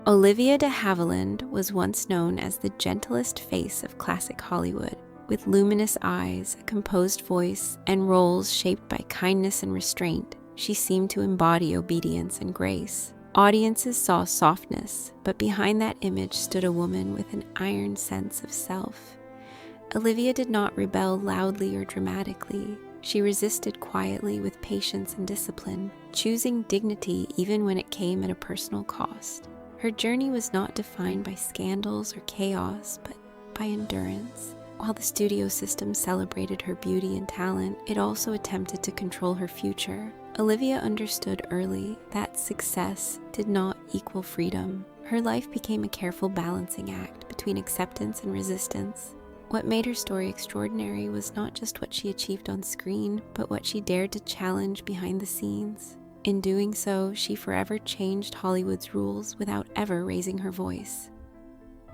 Olivia de Havilland was once known as the gentlest face of classic Hollywood, with luminous eyes, a composed voice, and roles shaped by kindness and restraint. She seemed to embody obedience and grace. Audiences saw softness, but behind that image stood a woman with an iron sense of self. Olivia did not rebel loudly or dramatically. She resisted quietly with patience and discipline, choosing dignity even when it came at a personal cost. Her journey was not defined by scandals or chaos, but by endurance. While the studio system celebrated her beauty and talent, it also attempted to control her future. Olivia understood early that success did not equal freedom. Her life became a careful balancing act between acceptance and resistance. What made her story extraordinary was not just what she achieved on screen, but what she dared to challenge behind the scenes. In doing so, she forever changed Hollywood's rules without ever raising her voice.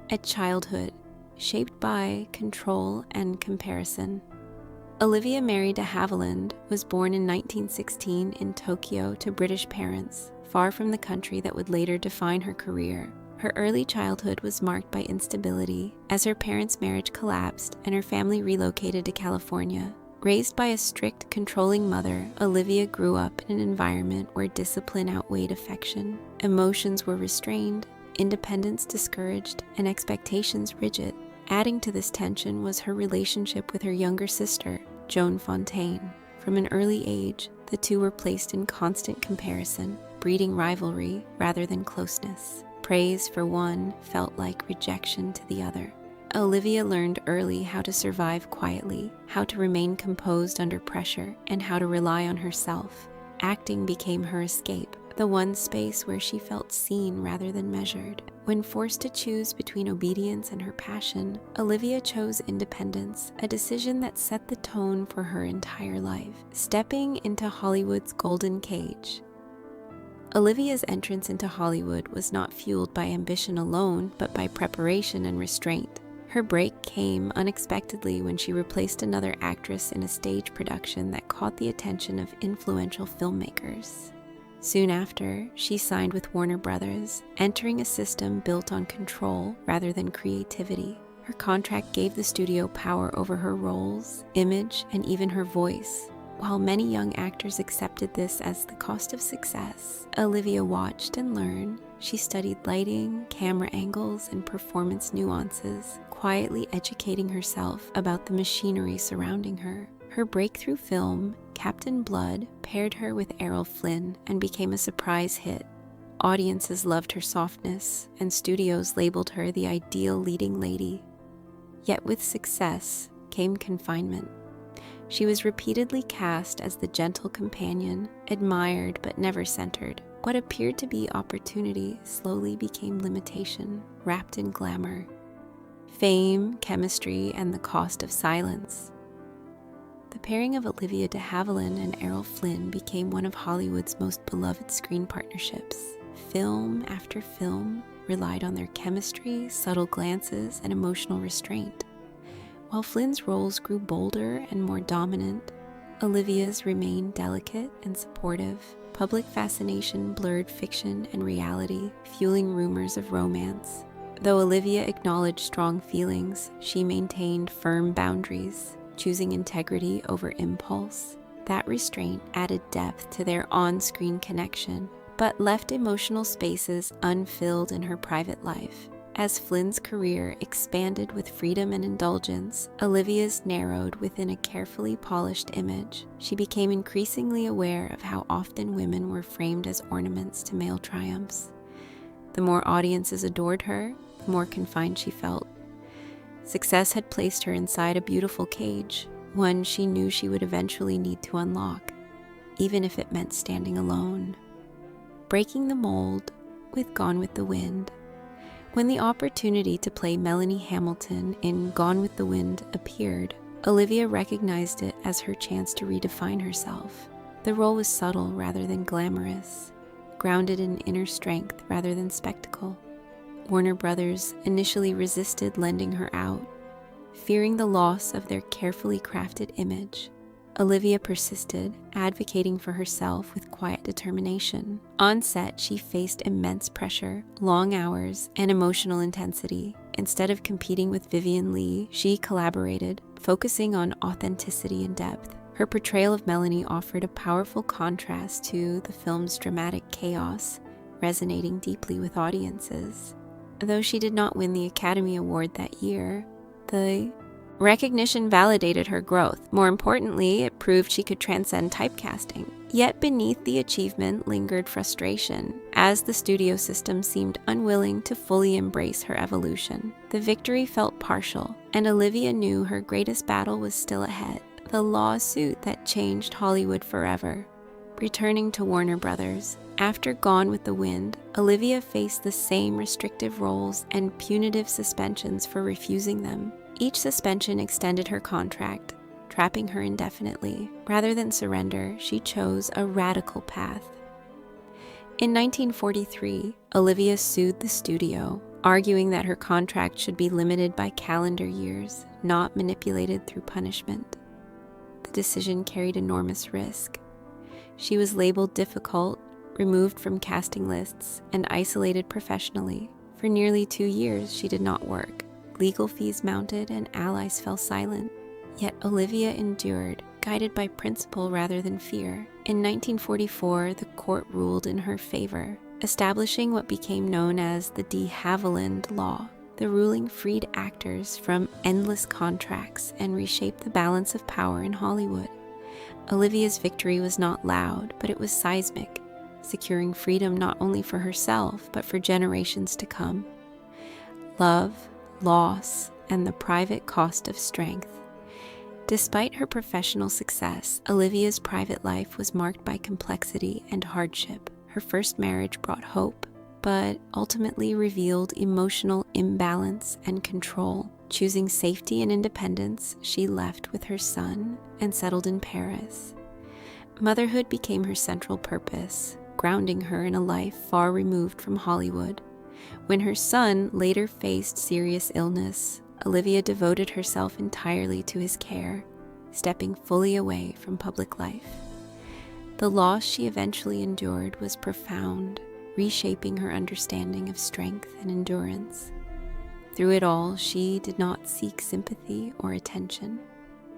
At childhood, shaped by control and comparison. Olivia Mary de Havilland was born in 1916 in Tokyo to British parents, far from the country that would later define her career. Her early childhood was marked by instability as her parents' marriage collapsed and her family relocated to California. Raised by a strict, controlling mother, Olivia grew up in an environment where discipline outweighed affection. Emotions were restrained, independence discouraged, and expectations rigid. Adding to this tension was her relationship with her younger sister, Joan Fontaine. From an early age, the two were placed in constant comparison, breeding rivalry rather than closeness. Praise for one felt like rejection to the other. Olivia learned early how to survive quietly, how to remain composed under pressure, and how to rely on herself. Acting became her escape, the one space where she felt seen rather than measured. When forced to choose between obedience and her passion, Olivia chose independence, a decision that set the tone for her entire life. Stepping into Hollywood's golden cage. Olivia's entrance into Hollywood was not fueled by ambition alone, but by preparation and restraint. Her break came unexpectedly when she replaced another actress in a stage production that caught the attention of influential filmmakers. Soon after, she signed with Warner Brothers, entering a system built on control rather than creativity. Her contract gave the studio power over her roles, image, and even her voice. While many young actors accepted this as the cost of success, Olivia watched and learned. She studied lighting, camera angles, and performance nuances, quietly educating herself about the machinery surrounding her. Her breakthrough film, Captain Blood, paired her with Errol Flynn and became a surprise hit. Audiences loved her softness, and studios labeled her the ideal leading lady. Yet with success came confinement. She was repeatedly cast as the gentle companion, admired but never centered. What appeared to be opportunity slowly became limitation, wrapped in glamour. Fame, chemistry, and the cost of silence. The pairing of Olivia de Havilland and Errol Flynn became one of Hollywood's most beloved screen partnerships. Film after film relied on their chemistry, subtle glances, and emotional restraint. While Flynn's roles grew bolder and more dominant, Olivia's remained delicate and supportive. Public fascination blurred fiction and reality, fueling rumors of romance. Though Olivia acknowledged strong feelings, she maintained firm boundaries, choosing integrity over impulse. That restraint added depth to their on-screen connection, but left emotional spaces unfilled in her private life. As Flynn's career expanded with freedom and indulgence, Olivia's narrowed within a carefully polished image. She became increasingly aware of how often women were framed as ornaments to male triumphs. The more audiences adored her, the more confined she felt. Success had placed her inside a beautiful cage, one she knew she would eventually need to unlock, even if it meant standing alone. Breaking the mold with Gone with the Wind. When the opportunity to play Melanie Hamilton in Gone with the Wind appeared, Olivia recognized it as her chance to redefine herself. The role was subtle rather than glamorous, grounded in inner strength rather than spectacle. Warner Brothers initially resisted lending her out, fearing the loss of their carefully crafted image. Olivia persisted, advocating for herself with quiet determination. On set, she faced immense pressure, long hours, and emotional intensity. Instead of competing with Vivien Leigh, she collaborated, focusing on authenticity and depth. Her portrayal of Melanie offered a powerful contrast to the film's dramatic chaos, resonating deeply with audiences. Though she did not win the Academy Award that year, the recognition validated her growth. More importantly, it proved she could transcend typecasting. Yet beneath the achievement lingered frustration, as the studio system seemed unwilling to fully embrace her evolution. The victory felt partial, and Olivia knew her greatest battle was still ahead, the lawsuit that changed Hollywood forever. Returning to Warner Brothers, after Gone with the Wind, Olivia faced the same restrictive roles and punitive suspensions for refusing them. Each suspension extended her contract, trapping her indefinitely. Rather than surrender, she chose a radical path. In 1943, Olivia sued the studio, arguing that her contract should be limited by calendar years, not manipulated through punishment. The decision carried enormous risk. She was labeled difficult, removed from casting lists, and isolated professionally. For nearly 2 years, she did not work. Legal fees mounted and allies fell silent. Yet Olivia endured, guided by principle rather than fear. In 1944, the court ruled in her favor, establishing what became known as the de Havilland Law. The ruling freed actors from endless contracts and reshaped the balance of power in Hollywood. Olivia's victory was not loud, but it was seismic, securing freedom not only for herself, but for generations to come. Love, loss, and the private cost of strength. Despite her professional success, Olivia's private life was marked by complexity and hardship. Her first marriage brought hope, but ultimately revealed emotional imbalance and control. Choosing safety and independence, she left with her son and settled in Paris. Motherhood became her central purpose, grounding her in a life far removed from Hollywood. When her son later faced serious illness, Olivia devoted herself entirely to his care, stepping fully away from public life. The loss she eventually endured was profound, reshaping her understanding of strength and endurance. Through it all, she did not seek sympathy or attention.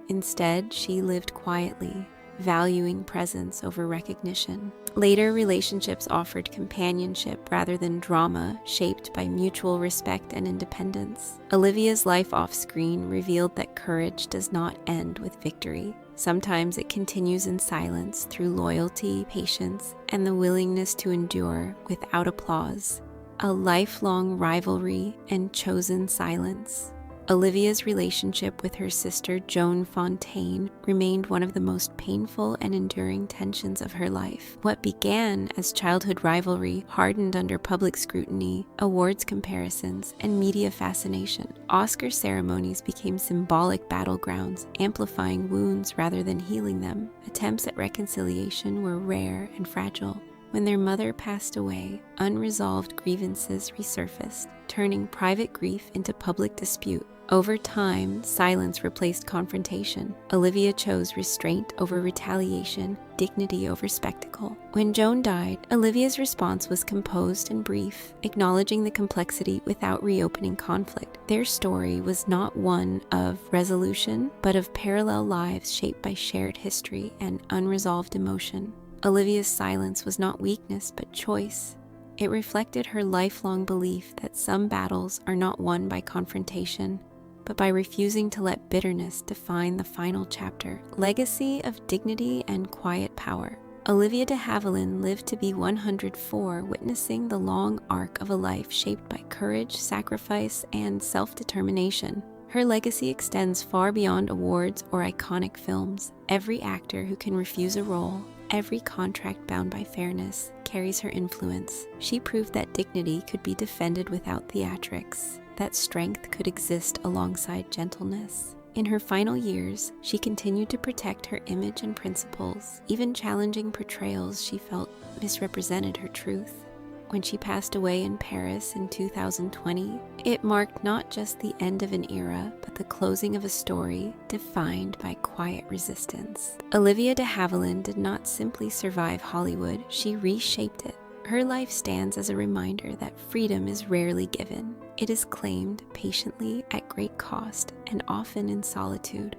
Instead, she lived quietly, valuing presence over recognition. Later relationships offered companionship rather than drama, shaped by mutual respect and independence. Olivia's life off-screen revealed that courage does not end with victory. Sometimes it continues in silence through loyalty, patience, and the willingness to endure without applause. A lifelong rivalry and chosen silence. Olivia's relationship with her sister Joan Fontaine remained one of the most painful and enduring tensions of her life. What began as childhood rivalry hardened under public scrutiny, awards comparisons, and media fascination. Oscar ceremonies became symbolic battlegrounds, amplifying wounds rather than healing them. Attempts at reconciliation were rare and fragile. When their mother passed away, unresolved grievances resurfaced, turning private grief into public dispute. Over time, silence replaced confrontation. Olivia chose restraint over retaliation, dignity over spectacle. When Joan died, Olivia's response was composed and brief, acknowledging the complexity without reopening conflict. Their story was not one of resolution, but of parallel lives shaped by shared history and unresolved emotion. Olivia's silence was not weakness, but choice. It reflected her lifelong belief that some battles are not won by confrontation, but by refusing to let bitterness define the final chapter. Legacy of dignity and quiet power. Olivia de Havilland lived to be 104, witnessing the long arc of a life shaped by courage, sacrifice, and self-determination. Her legacy extends far beyond awards or iconic films. Every actor who can refuse a role, every contract bound by fairness, carries her influence. She proved that dignity could be defended without theatrics, that strength could exist alongside gentleness. In her final years, she continued to protect her image and principles, even challenging portrayals she felt misrepresented her truth. When she passed away in Paris in 2020, it marked not just the end of an era, but the closing of a story defined by quiet resistance. Olivia de Havilland did not simply survive Hollywood, she reshaped it. Her life stands as a reminder that freedom is rarely given. It is claimed patiently at great cost and often in solitude.